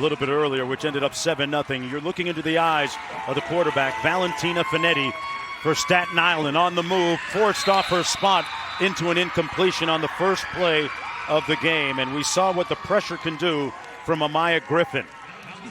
little bit earlier, which ended up 7-0. You're looking into the eyes of the quarterback, Valentina Finetti, for Staten Island on the move, forced off her spot into an incompletion on the first play of the game. And we saw what the pressure can do from Amaya Griffin.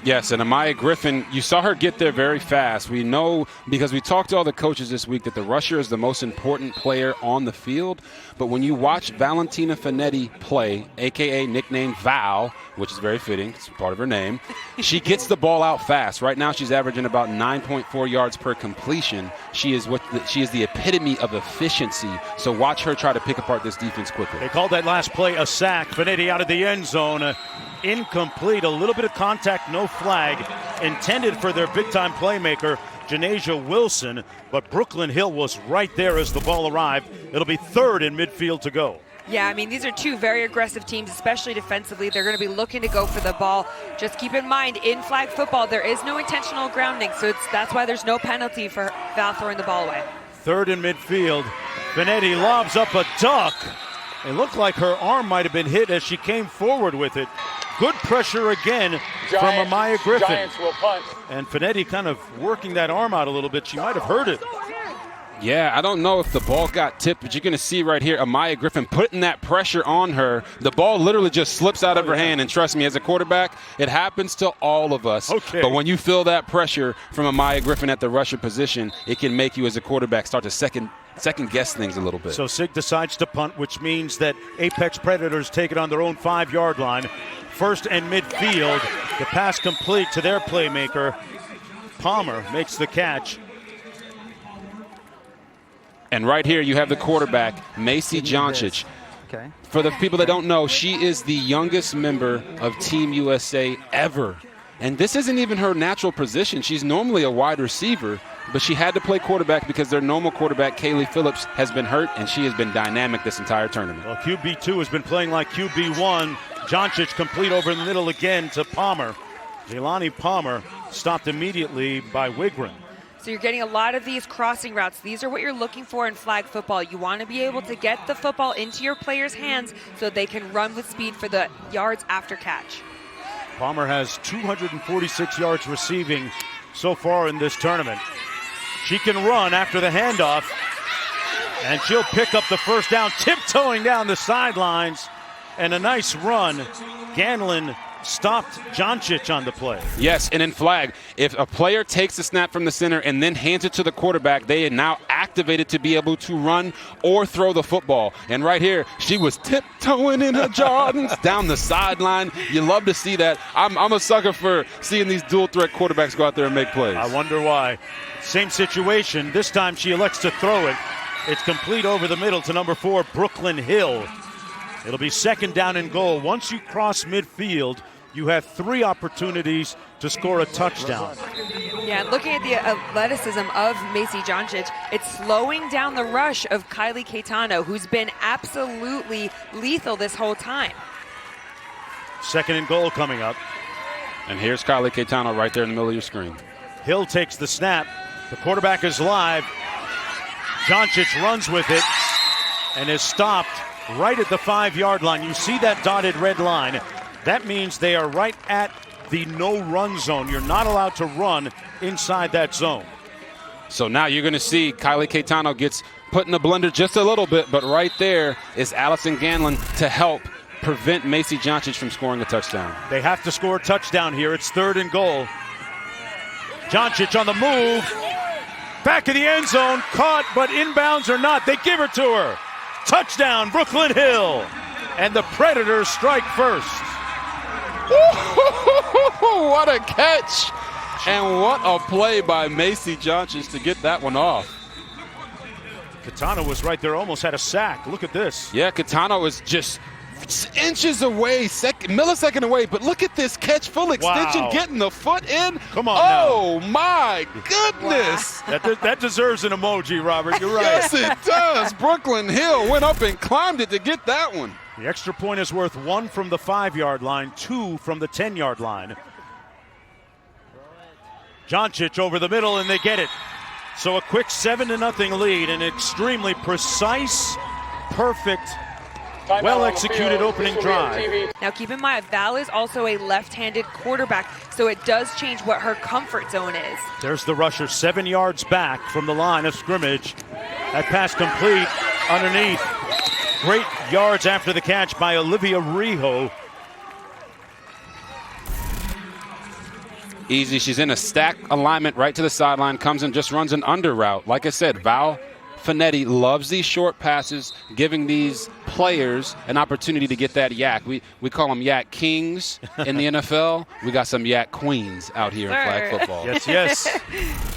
Yes, and Amaya Griffin, you saw her get there very fast. We know, because we talked to all the coaches this week, that the rusher is the most important player on the field. But when you watch Valentina Finetti play, a.k.a. nicknamed Val, which is very fitting, it's part of her name, she gets the ball out fast. Right now she's averaging about 9.4 yards per completion. She is the epitome of efficiency. So watch her try to pick apart this defense quickly. They called that last play a sack. Finetti out of the end zone. Incomplete, a little bit of contact, no flag, intended for their big-time playmaker, Janasia Wilson, but Brooklyn Hill was right there as the ball arrived. It'll be third in midfield to go. Yeah, I mean, these are two very aggressive teams, especially defensively. They're going to be looking to go for the ball. Just keep in mind, in flag football, there is no intentional grounding, so that's why there's no penalty for Val throwing the ball away. Third in midfield. Finetti lobs up a duck. It looked like her arm might have been hit as she came forward with it. Good pressure again from Amaya Griffin. Giants will punt. And Finetti kind of working that arm out a little bit. She might have hurt it. Yeah, I don't know if the ball got tipped, but you're going to see right here Amaya Griffin putting that pressure on her. The ball literally just slips out of her hand, and trust me, as a quarterback, it happens to all of us. Okay. But when you feel that pressure from Amaya Griffin at the rusher position, it can make you as a quarterback start to second guess things a little bit. So Sig decides to punt, which means that Apex Predators take it on their own 5-yard line. First and midfield. The pass complete to their playmaker. Palmer makes the catch. And right here you have the quarterback, Macy Joncic. Okay. For the people that don't know, she is the youngest member of Team USA ever. And this isn't even her natural position. She's normally a wide receiver, but she had to play quarterback because their normal quarterback, Kaylee Phillips, has been hurt, and she has been dynamic this entire tournament. Well, QB2 has been playing like QB1. Joncic complete over the middle again to Palmer. Jelani Palmer stopped immediately by Wigren. So you're getting a lot of these crossing routes. These are what you're looking for in flag football. You want to be able to get the football into your players' hands so they can run with speed for the yards after catch. Palmer has 246 yards receiving so far in this tournament. She can run after the handoff, and she'll pick up the first down, tiptoeing down the sidelines, and a nice run. Ganlin stopped Joncic on the play. Yes, and in flag, if a player takes the snap from the center and then hands it to the quarterback, they are now activated to be able to run or throw the football. And right here, she was tiptoeing in her Jordans down the sideline. You love to see that. I'm a sucker for seeing these dual-threat quarterbacks go out there and make plays. I wonder why. Same situation. This time she elects to throw it. It's complete over the middle to number 4, Brooklyn Hill. It'll be second down and goal. Once you cross midfield, you have 3 opportunities to score a touchdown. Yeah, looking at the athleticism of Macy Joncic, it's slowing down the rush of Kylie Caetano, who's been absolutely lethal this whole time. Second and goal coming up. And here's Kylie Caetano right there in the middle of your screen. Hill takes the snap. The quarterback is live. Joncic runs with it and is stopped right at the 5-yard line. You see that dotted red line. That means they are right at the no-run zone. You're not allowed to run inside that zone. So now you're going to see Kylie Caetano gets put in the blender just a little bit, but right there is Allison Ganlin to help prevent Macy Joncic from scoring a touchdown. They have to score a touchdown here. It's third and goal. Joncic on the move. Back of the end zone. Caught, but inbounds or not. They give it to her. Touchdown, Brooklyn Hill. And the Predators strike first. What a catch. And what a play by Macy Joncic to get that one off. Caetano was right there, almost had a sack. Look at this. Yeah, Caetano is just inches away, millisecond away, but look at this catch, full extension, getting the foot in. Come on Oh, now. My goodness. Wow. That deserves an emoji, Robert. You're right. Yes, it does. Brooklyn Hill went up and climbed it to get that one. The extra point is worth 1 from the 5-yard line, 2 from the 10-yard line. Joncic over the middle, and they get it. So a quick 7-0 lead, an extremely precise, perfect Well-executed opening drive. Now keep in mind, Val is also a left-handed quarterback, so it does change what her comfort zone is. There's the rusher 7 yards back from the line of scrimmage. That pass complete underneath. Great yards after the catch by Olivia Rijo. Easy. She's in a stack alignment right to the sideline, comes and just runs an under route. Like I said, Val Finetti loves these short passes, giving these players an opportunity to get that yak. We call them yak kings in the NFL. We got some yak queens out here in flag football. Yes.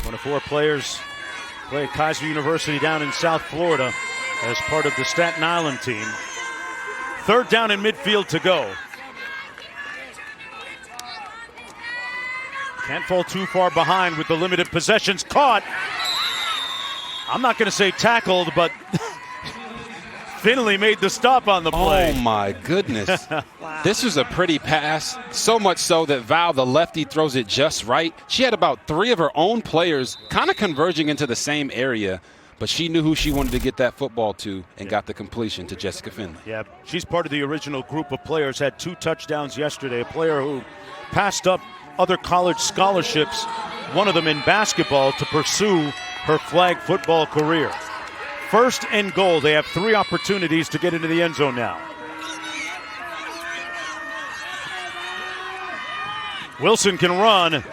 One of 4 players play at Kaiser University down in South Florida as part of the Staten Island team. 3rd down in midfield to go. Can't fall too far behind with the limited possessions. Caught. I'm not going to say tackled, but Finley made the stop on the play. Oh, my goodness. Wow. This was a pretty pass, so much so that Val, the lefty, throws it just right. She had about 3 of her own players kind of converging into the same area, but she knew who she wanted to get that football to and got the completion to Jessica Finley. Yeah, she's part of the original group of players, had 2 touchdowns yesterday, a player who passed up other college scholarships, one of them in basketball, to pursue her flag football career. 1st and goal. They have 3 opportunities to get into the end zone now. Wilson can run.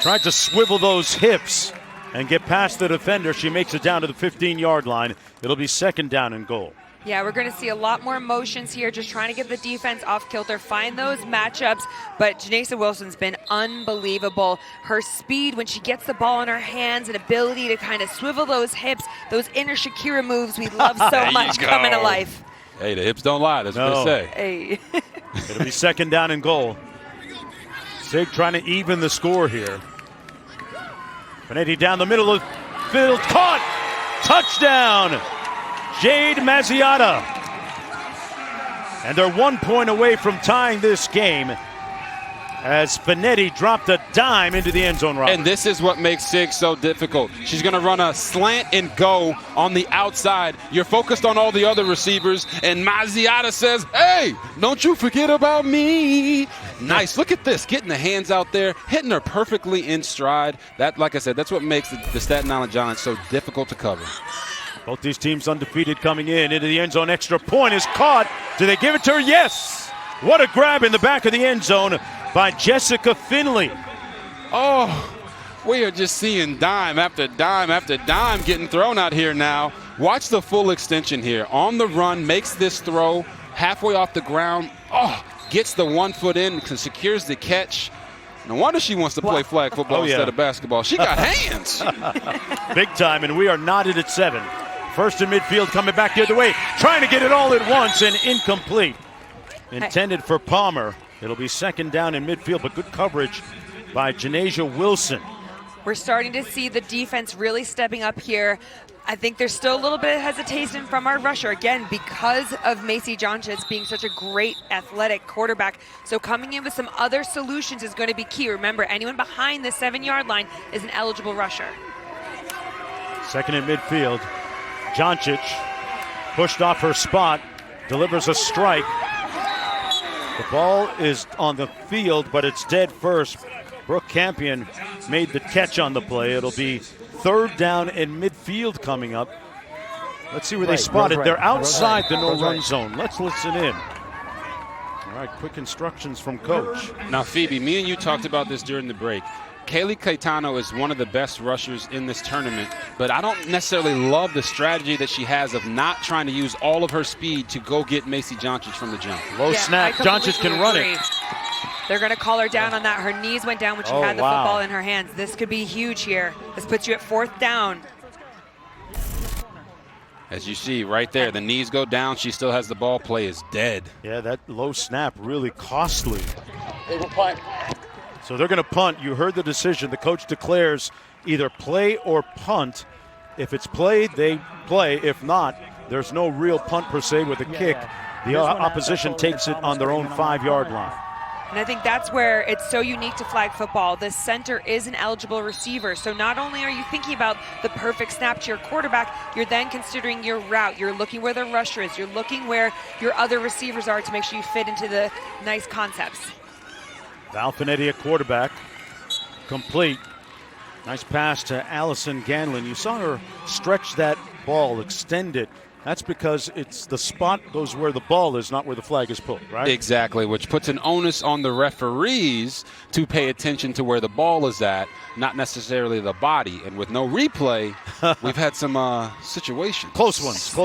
Tried to swivel those hips and get past the defender. She makes it down to the 15-yard line. It'll be 2nd down and goal. Yeah, we're going to see a lot more motions here, just trying to get the defense off kilter, find those matchups. But Janessa Wilson's been unbelievable. Her speed when she gets the ball in her hands and ability to kind of swivel those hips, those inner Shakira moves we love so much coming to life. Hey, the hips don't lie. That's what they say. Hey. It'll be 2nd down and goal. Sig trying to even the score here. Finetti down the middle of the field. Caught! Touchdown! Jade Mazziata. And they're 1 point away from tying this game as Finetti dropped a dime into the end zone. Robert. And this is what makes Sig so difficult. She's going to run a slant and go on the outside. You're focused on all the other receivers, and Mazziata says, hey, don't you forget about me. Nice. Look at this. Getting the hands out there, hitting her perfectly in stride. That, like I said, that's what makes the Staten Island Giants so difficult to cover. Both these teams undefeated coming into the end zone. Extra point is caught. Do they give it to her? Yes. What a grab in the back of the end zone by Jessica Finley. Oh, we are just seeing dime after dime after dime getting thrown out here now. Watch the full extension here. On the run, makes this throw halfway off the ground. Oh, gets the 1 foot in, secures the catch. No wonder she wants to play flag football instead of basketball. She got hands. Big time, and we are knotted at 7. 1st in midfield, coming back the other way, trying to get it all at once, and incomplete. Intended for Palmer. It'll be 2nd down in midfield, but good coverage by Janasia Wilson. We're starting to see the defense really stepping up here. I think there's still a little bit of hesitation from our rusher, again, because of Macy Johnchitz being such a great athletic quarterback. So coming in with some other solutions is going to be key. Remember, anyone behind the 7-yard line is an eligible rusher. 2nd in midfield. Joncic pushed off her spot, delivers a strike. The ball is on the field, but it's dead first. Brooke Campion made the catch on the play. It'll be 3rd down in midfield coming up. Let's see where they spotted. They're outside the no-run zone. Let's listen in. All right, quick instructions from Coach. Now, Phoebe, me and you talked about this during the break. Kaylee Caetano is one of the best rushers in this tournament, but I don't necessarily love the strategy that she has of not trying to use all of her speed to go get Macy Johnchitz from the jump. Low snap. Johnchitz can run it. They're going to call her down on that. Her knees went down when she had the football in her hands. This could be huge here. This puts you at 4th down. As you see right there, the knees go down. She still has the ball. Play is dead. Yeah, that low snap really costly. They will punt. So they're going to punt. You heard the decision. The coach declares either play or punt. If it's played, they play. If not, there's no real punt per se with a kick. The opposition takes it on their own 5-yard line. And I think that's where it's so unique to flag football. The center is an eligible receiver. So not only are you thinking about the perfect snap to your quarterback, you're then considering your route. You're looking where the rusher is. You're looking where your other receivers are to make sure you fit into the nice concepts. Val Finetti at quarterback. Complete. Nice pass to Allison Ganlon. You saw her stretch that ball, extend it. That's because it's the spot goes where the ball is, not where the flag is pulled, right? Exactly, which puts an onus on the referees to pay attention to where the ball is at, not necessarily the body. And with no replay, we've had some situations. Close ones.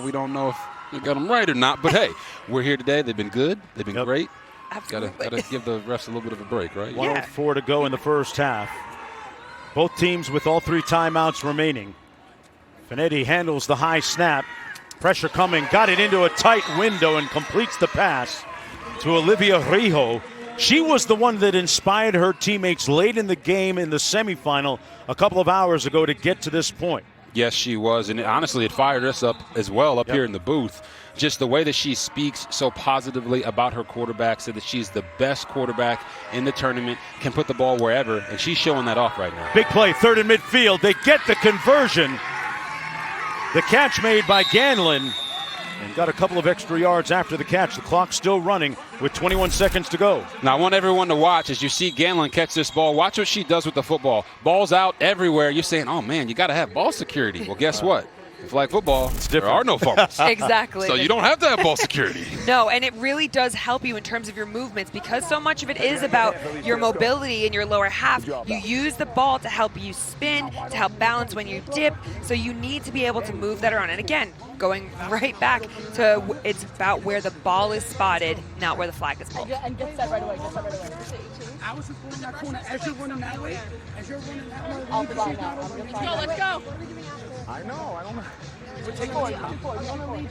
We don't know if we got them right or not. But, hey, we're here today. They've been good. They've been great. Absolutely. Got to give the refs a little bit of a break, right? 1:04 to go in the first half. Both teams with all 3 timeouts remaining. Finetti handles the high snap. Pressure coming. Got it into a tight window and completes the pass to Olivia Rijo. She was the one that inspired her teammates late in the game in the semifinal a couple of hours ago to get to this point. Yes, she was. And honestly, it fired us up as well here in the booth. Just the way that she speaks so positively about her quarterback, said that she's the best quarterback in the tournament, can put the ball wherever, and she's showing that off right now. Big play, 3rd and midfield. They get the conversion. The catch made by Ganlon and got a couple of extra yards after the catch. The clock's still running with 21 seconds to go. Now, I want everyone to watch as you see Ganlon catch this ball. Watch what she does with the football. Ball's out everywhere. You're saying, oh, man, you got to have ball security. Well, guess what? In flag football, there are no fumbles. Exactly. So you don't have to have ball security. No, and it really does help you in terms of your movements because so much of it is about your mobility in your lower half. You use the ball to help you spin, to help balance when you dip. So you need to be able to move that around. And again, going right back to it's about where the ball is spotted, not where the flag is pulled. And get set right away. I was just running that corner as you're running that way. As you're running that way. I'll fly now. Let's go. I know. I don't know. We're taking it. I'm going to lead you.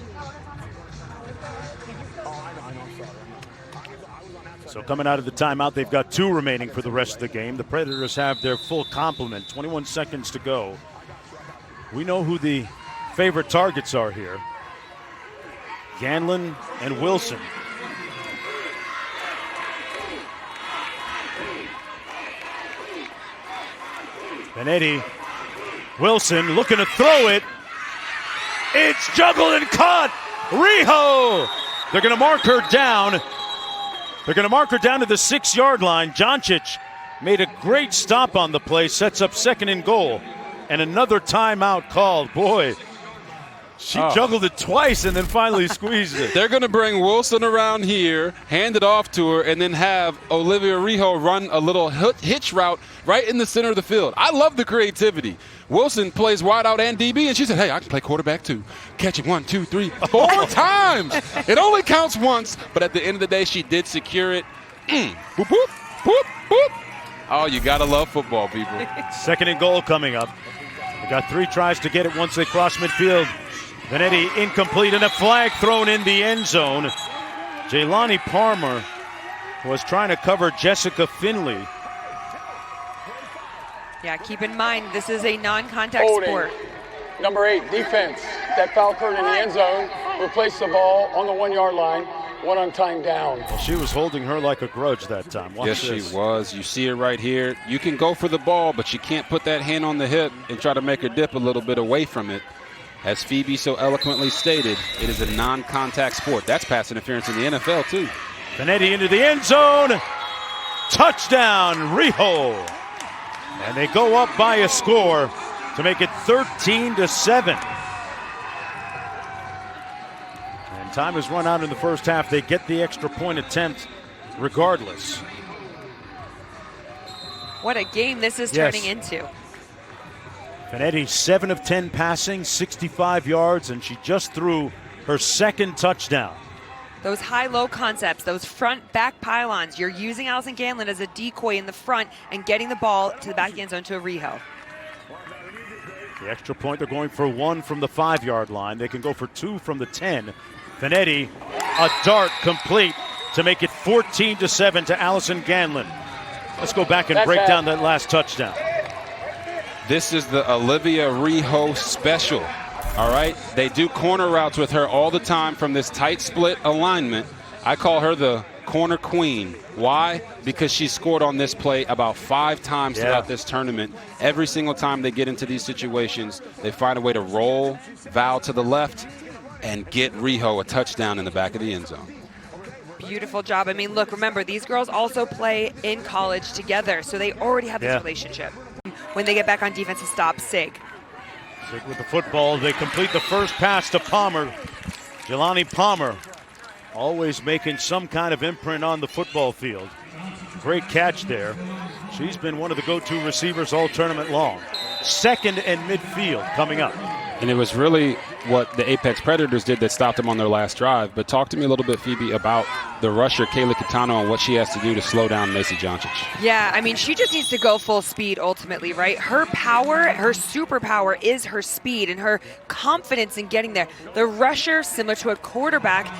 So coming out of the timeout, they've got 2 remaining for the rest of the game. The Predators have their full complement. 21 seconds to go. We know who the favorite targets are here. Ganlon and Wilson. Benetti. Wilson looking to throw it. It's juggled and caught. Rijo. They're going to mark her down. They're going to mark her down to the 6-yard line. Joncic made a great stop on the play, sets up 2nd and goal. And another timeout called. Boy, she juggled it twice and then finally squeezed it. They're going to bring Wilson around here, hand it off to her, and then have Olivia Rijo run a little hitch route right in the center of the field. I love the creativity. Wilson plays wide out and DB, and she said, hey, I can play quarterback too. Catch it 1, 2, 3, 4 times. It only counts once, but at the end of the day, she did secure it. Boop, boop, boop, boop. Oh, you got to love football, people. 2nd and goal coming up. They got 3 tries to get it once they cross midfield. Benetti incomplete and a flag thrown in the end zone. Jaylani Palmer was trying to cover Jessica Finley. Yeah, keep in mind, this is a non-contact sport. Number 8, defense. That foul occurred in the end zone. Replaced the ball on the 1-yard line. 1 on time down. Well, she was holding her like a grudge that time. Watch this. She was. You see her right here. You can go for the ball, but you can't put that hand on the hip and try to make her dip a little bit away from it. As Phoebe so eloquently stated, it is a non-contact sport. That's pass interference in the NFL, too. Benetti into the end zone. Touchdown, Rijo. And they go up by a score to make it 13-7. And time has run out in the first half. They get the extra point attempt regardless. What a game this is turning into. Benetti, 7 of 10 passing, 65 yards, and she just threw her 2nd touchdown. Those high-low concepts, those front-back pylons, you're using Allison Ganlon as a decoy in the front and getting the ball to the back end zone to a Rijo. The extra point, they're going for 1 from the 5-yard line. They can go for 2 from the 10. Benetti, a dart complete to make it 14-7 to Allison Ganlon. Let's go back and break down that last touchdown. This is the Olivia Rijo special. All right, they do corner routes with her all the time from this tight split alignment. I call her the corner queen. Why? Because she scored on this play about 5 times throughout this tournament. Every single time they get into these situations, they find a way to roll Val to the left and get Riho a touchdown in the back of the end zone. Beautiful job. I mean, look, remember, these girls also play in college together, so they already have this relationship. When they get back on defense to stop Sig. Sig with the football. They complete the first pass to Palmer. Jelani Palmer always making some kind of imprint on the football field. Great catch there. She's been one of the go-to receivers all tournament long. Second and midfield coming up. And it was really what the Apex Predators did that stopped them on their last drive. But talk to me a little bit, Phoebe, about the rusher, Kayla Catano, and what she has to do to slow down Macy Joncic. Yeah, I mean, she just needs to go full speed ultimately, right? Her power, her superpower is her speed and her confidence in getting there. The rusher, similar to a quarterback,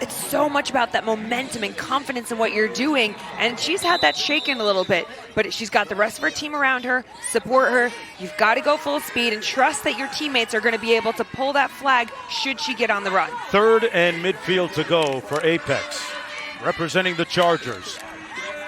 it's so much about that momentum and confidence in what you're doing, and she's had that shaken a little bit, but she's got the rest of her team around her, support her. You've got to go full speed and trust that your teammates are going to be able to pull that flag should she get on the run. Third and midfield to go for Apex, representing the Chargers.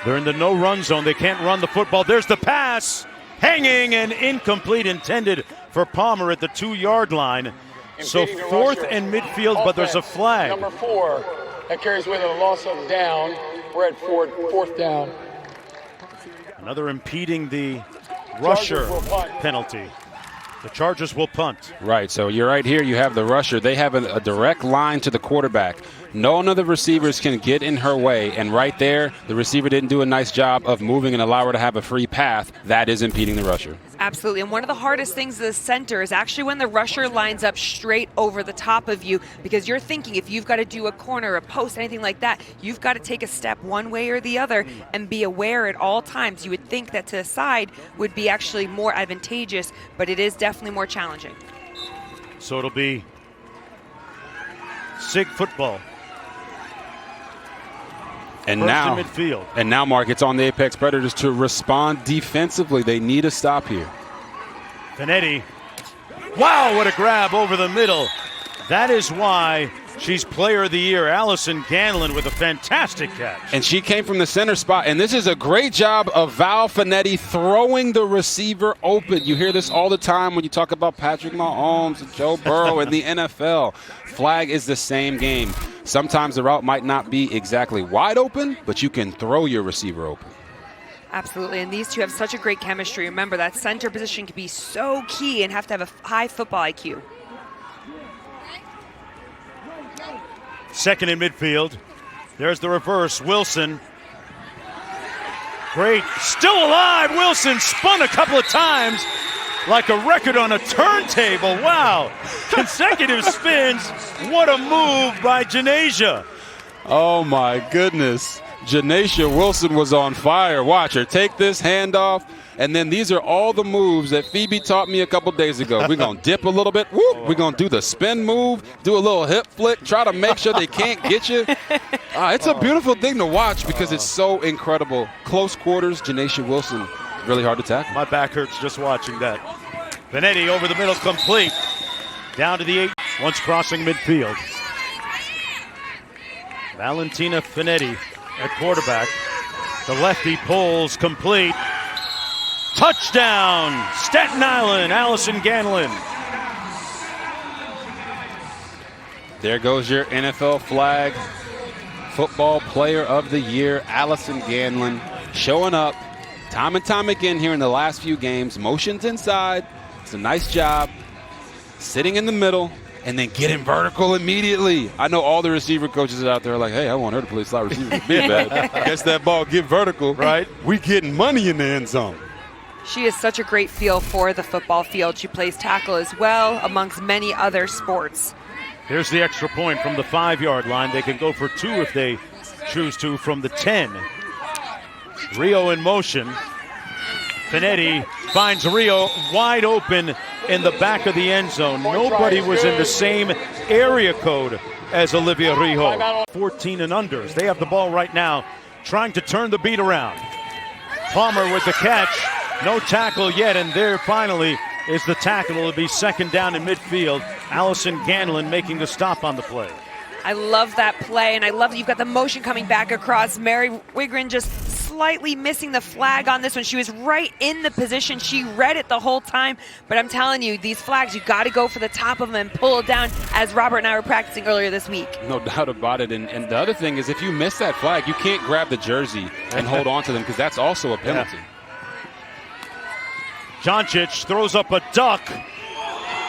They're in the no-run zone. They can't run the football. There's the pass, hanging and incomplete, intended for Palmer at the 2-yard line. So fourth and midfield, but there's a flag. Number 4, that carries with it a loss of down. We're at fourth down. Another impeding the rusher penalty. The Chargers will punt. Right, so you're right here. You have the rusher. They have a direct line to the quarterback. None of the receivers can get in her way, and right there, the receiver didn't do a nice job of moving and allow her to have a free path. That is impeding the rusher. Absolutely, and one of the hardest things as a center is actually when the rusher lines up straight over the top of you, because you're thinking if you've got to do a corner, a post, anything like that, you've got to take a step one way or the other and be aware at all times. You would think that to the side would be actually more advantageous, but it is definitely more challenging. So it'll be SIG football. And First midfield. And now, Mark, it's on the Apex Predators to respond defensively. They need a stop here. Finetti. Wow, what a grab over the middle. That is why she's player of the year. Allison Ganlin with a fantastic catch. And she came from the center spot. And this is a great job of Val Finetti throwing the receiver open. You hear this all the time when you talk about Patrick Mahomes and Joe Burrow in the NFL. Flag is the same game. Sometimes the route might not be exactly wide open, but you can throw your receiver open. Absolutely, and these two have such a great chemistry. Remember, that center position can be so key and have to have a high football IQ. Second in midfield. There's the reverse. Wilson. Great. Still alive. Wilson spun a couple of times like a record on a turntable. Wow. Consecutive spins. What a move by Janasia. Oh, my goodness. Janasia Wilson was on fire. Watch her take this handoff. And then these are all the moves that Phoebe taught me a couple days ago. We're going to dip a little bit. Whoop. We're going to do the spin move, do a little hip flick, try to make sure they can't get you. It's a beautiful thing to watch because it's so incredible. Close quarters, Janasia Wilson, really hard to tackle. My back hurts just watching that. Finetti over the middle, complete. Down to the 8, once crossing midfield. Valentina Finetti at quarterback. The lefty pulls, complete. Touchdown, Staten Island, Allison Ganlin. There goes your NFL flag. Football Player of the Year, Allison Ganlin, showing up time and time again here in the last few games. Motions inside. It's a nice job. Sitting in the middle and then getting vertical immediately. I know all the receiver coaches out there are like, hey, I want her to play slot receiver. Big bad. Catch that ball, get vertical. Right. We getting money in the end zone. She has such a great feel for the football field. She plays tackle as well, amongst many other sports. Here's the extra point from the 5-yard line. They can go for 2 if they choose to from the 10. Rio in motion. Finetti finds Rio wide open in the back of the end zone. Nobody was in the same area code as Olivia Rio. 14 and unders. They have the ball right now, trying to turn the beat around. Palmer with the catch. No tackle yet, and there finally is the tackle. It'll be second down in midfield. Allison Ganlin making the stop on the play. I love that play, and I love that you've got the motion coming back across. Mary Wigren just slightly missing the flag on this one. She was right in the position. She read it the whole time, but I'm telling you, these flags, you got to go for the top of them and pull it down, as Robert and I were practicing earlier this week. No doubt about it. And the other thing is, if you miss that flag, you can't grab the jersey and hold on to them, because that's also a penalty. Joncic throws up a duck,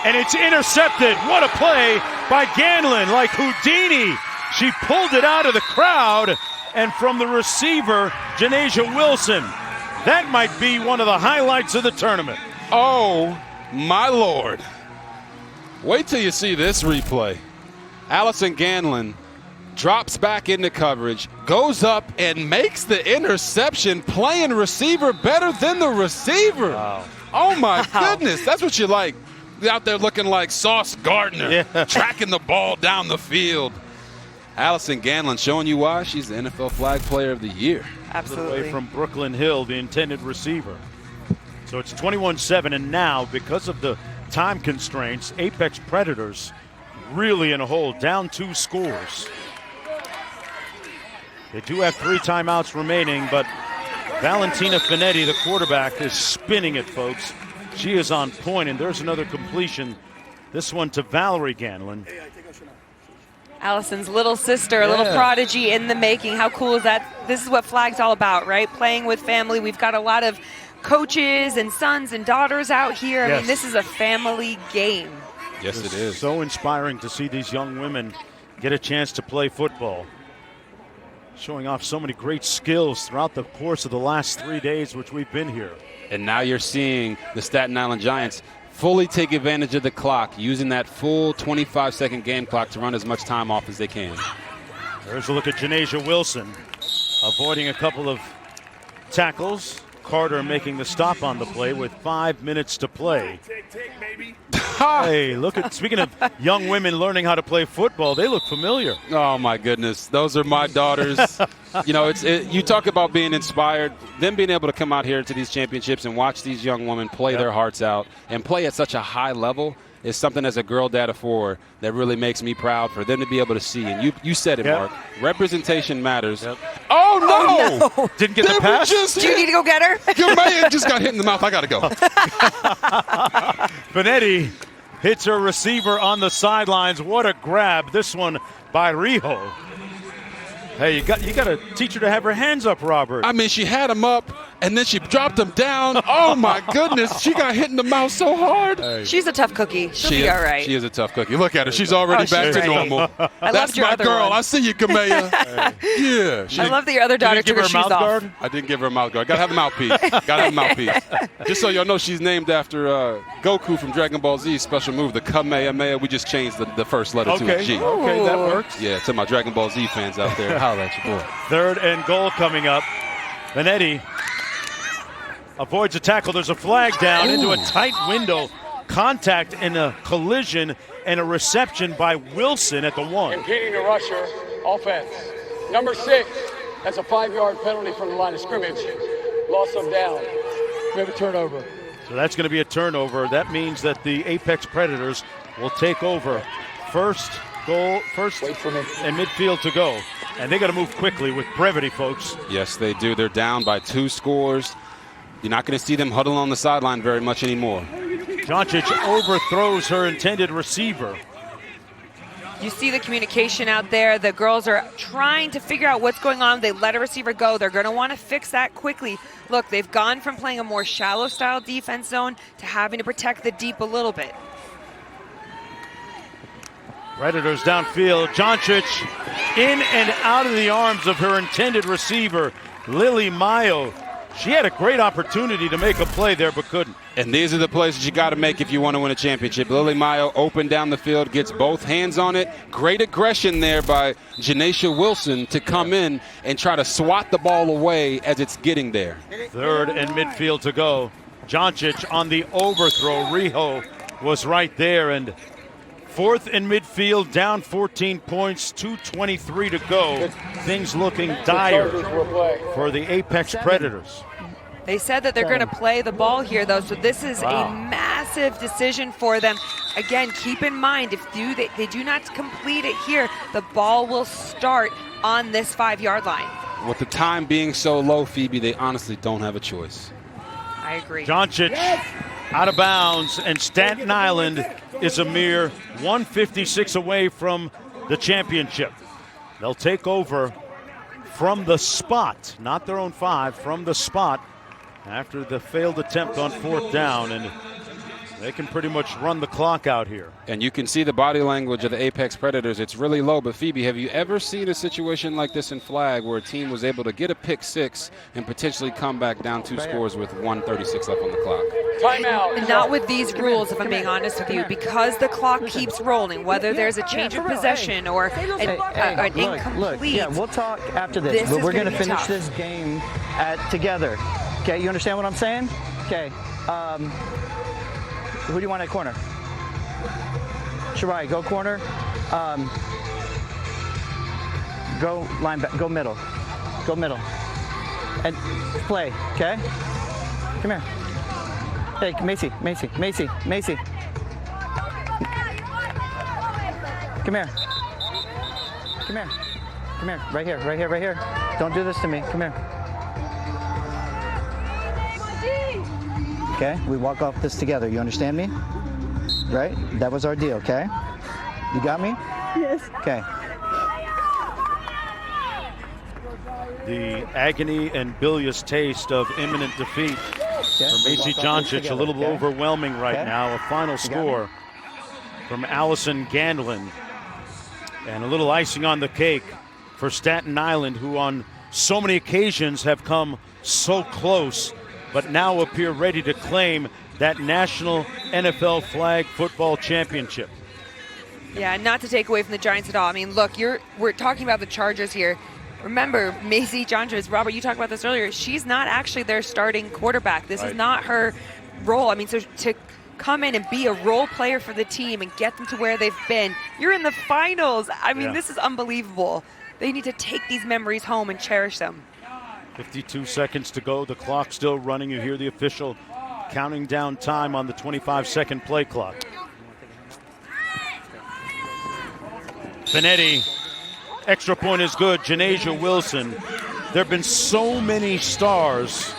and it's intercepted. What a play by Ganlin, like Houdini. She pulled it out of the crowd, and from the receiver, Janasia Wilson. That might be one of the highlights of the tournament. Oh, my Lord. Wait till you see this replay. Allison Ganlin drops back into coverage, goes up and makes the interception, playing receiver better than the receiver. Wow. Oh, my goodness. That's what you like. Out there looking like Sauce Gardner, tracking the ball down the field. Allison Ganlin showing you why she's the NFL Flag Player of the Year. Absolutely. Away from Brooklyn Hill, the intended receiver. So it's 21-7, and now, because of the time constraints, Apex Predators really in a hole, down 2 scores. They do have 3 timeouts remaining, but Valentina Finetti, the quarterback, is spinning it, folks. She is on point, and there's another completion. This one to Valerie Ganlin. Allison's little sister, a little prodigy in the making. How cool is that? This is what flag's all about, right? Playing with family. We've got a lot of coaches and sons and daughters out here. I mean, this is a family game. Yes, it is. So inspiring to see these young women get a chance to play football. Showing off so many great skills throughout the course of the last 3 days which we've been here. And now you're seeing the Staten Island Giants fully take advantage of the clock, using that full 25-second game clock to run as much time off as they can. There's a look at Janasia Wilson, avoiding a couple of tackles. Carter making the stop on the play with 5 minutes to play. Hey, look at, speaking of young women learning how to play football, they look familiar. Oh, my goodness. Those are my daughters. You know, you talk about being inspired, them being able to come out here to these championships and watch these young women play their hearts out and play at such a high level is something, as a girl dad of 4, that really makes me proud for them to be able to see. And you said it, Mark. Representation matters. Oh, no! Didn't get the pass? Do you need to go get her? Your man just got hit in the mouth. I got to go. Finetti hits her receiver on the sidelines. What a grab. This one by Rijo. Hey, you got to teach her to have her hands up, Robert. I mean, she had them up, and then she dropped them down. Oh, my goodness. She got hit in the mouth so hard. Hey. She's a tough cookie. She'll be all right. She is a tough cookie. Look at her. She's already back to normal. That's my girl. One. I see you, Kamea. Yeah. I love that your other daughter took her shoes off. I didn't give her a mouth guard. Got to have a mouthpiece. Just so y'all know, she's named after Goku from Dragon Ball Z special move, the Kamehameha. We just changed the first letter to a G. Okay, that works. Yeah, to my Dragon Ball Z fans out there. Holla at your boy. 3rd and goal coming up. Finetti avoids a tackle. There's a flag down into a tight window. Contact in a collision and a reception by Wilson at the 1. Impeding the rusher, offense. Number 6, that's a 5-yard penalty from the line of scrimmage. Loss of down. We have a turnover. So that's going to be a turnover. That means that the Apex Predators will take over. First and midfield to go. And they got to move quickly with brevity, folks. Yes, they do. They're down by 2 scores. You're not going to see them huddle on the sideline very much anymore. Joncic overthrows her intended receiver. You see the communication out there. The girls are trying to figure out what's going on. They let a receiver go. They're going to want to fix that quickly. Look, they've gone from playing a more shallow style defense zone to having to protect the deep a little bit. Predators downfield. Joncic in and out of the arms of her intended receiver, Lily Mayo. She had a great opportunity to make a play there, but couldn't. And these are the plays that you got to make if you want to win a championship. Lily Mayo open down the field, gets both hands on it. Great aggression there by Janasia Wilson to come in and try to swat the ball away as it's getting there. 3rd and midfield to go. Joncic on the overthrow. Rijo was right there, and 4th and midfield, down 14 points, 2:23 to go. Things looking dire for the Apex Predators. They said that they're going to play the ball here, though, so this is a massive decision for them. Again, keep in mind, if they do not complete it here, the ball will start on this 5-yard line. With the time being so low, Phoebe, they honestly don't have a choice. I agree. Doncic out of bounds, and Staten Island is a mere 156 away from the championship. They'll take over from the spot, not their own 5, from the spot after the failed attempt on 4th down, and they can pretty much run the clock out here. And you can see the body language of the Apex Predators. It's really low. But, Phoebe, have you ever seen a situation like this in flag where a team was able to get a pick 6 and potentially come back down 2 scores with 1:36 left on the clock? Timeout. And not with these rules, if I'm being honest with you, because the clock keeps rolling, whether there's a change of possession or an incomplete. Look, yeah, we'll talk after this. This is We're going to gonna be finish tough. this game together. Okay, you understand what I'm saying? Okay. Who do you want at corner? Shirai, go corner. Go linebacker. Go middle. Go middle. And play. Okay. Come here. Hey, Macy. Come here. Right here. Don't do this to me. Come here. Okay, we walk off this together. You understand me? Right? That was our deal, okay? You got me? Yes. Okay. The agony and bilious taste of imminent defeat for Macy Doncic, a little overwhelming right now. A final score from Allison Gandlin. And a little icing on the cake for Staten Island, who on so many occasions have come so close, but now appear ready to claim that national NFL flag football championship. Yeah, not to take away from the Giants at all. I mean, look, we're talking about the Chargers here. Remember, Macy Doncic, Robert, you talked about this earlier. She's not actually their starting quarterback. This is not her role. I mean, so to come in and be a role player for the team and get them to where they've been, you're in the finals. I mean, this is unbelievable. They need to take these memories home and cherish them. 52 seconds to go. The clock still running. You hear the official counting down time on the 25-second play clock. Benetti, extra point is good. Janasia Wilson. There have been so many stars,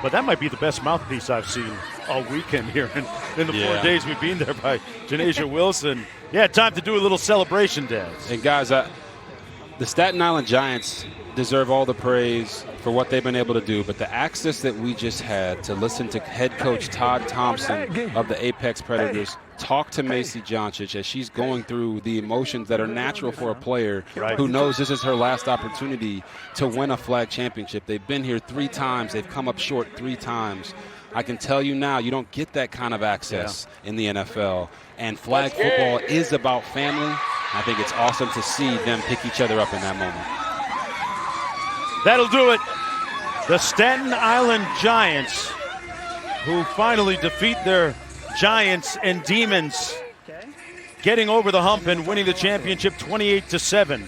but that might be the best mouthpiece I've seen all weekend here in the 4 days we've been there by Janasia Wilson. Yeah, time to do a little celebration dance. And guys, the Staten Island Giants deserve all the praise for what they've been able to do, but the access that we just had to listen to head coach Todd Thompson of the Apex Predators talk to Macy Doncic as she's going through the emotions that are natural for a player who knows this is her last opportunity to win a flag championship. They've been here 3 times. They've come up short 3 times. I can tell you now, you don't get that kind of access in the NFL. And flag football is about family. I think it's awesome to see them pick each other up in that moment. That'll do it. The Staten Island Giants, who finally defeat their Giants and Demons, getting over the hump and winning the championship 28-7.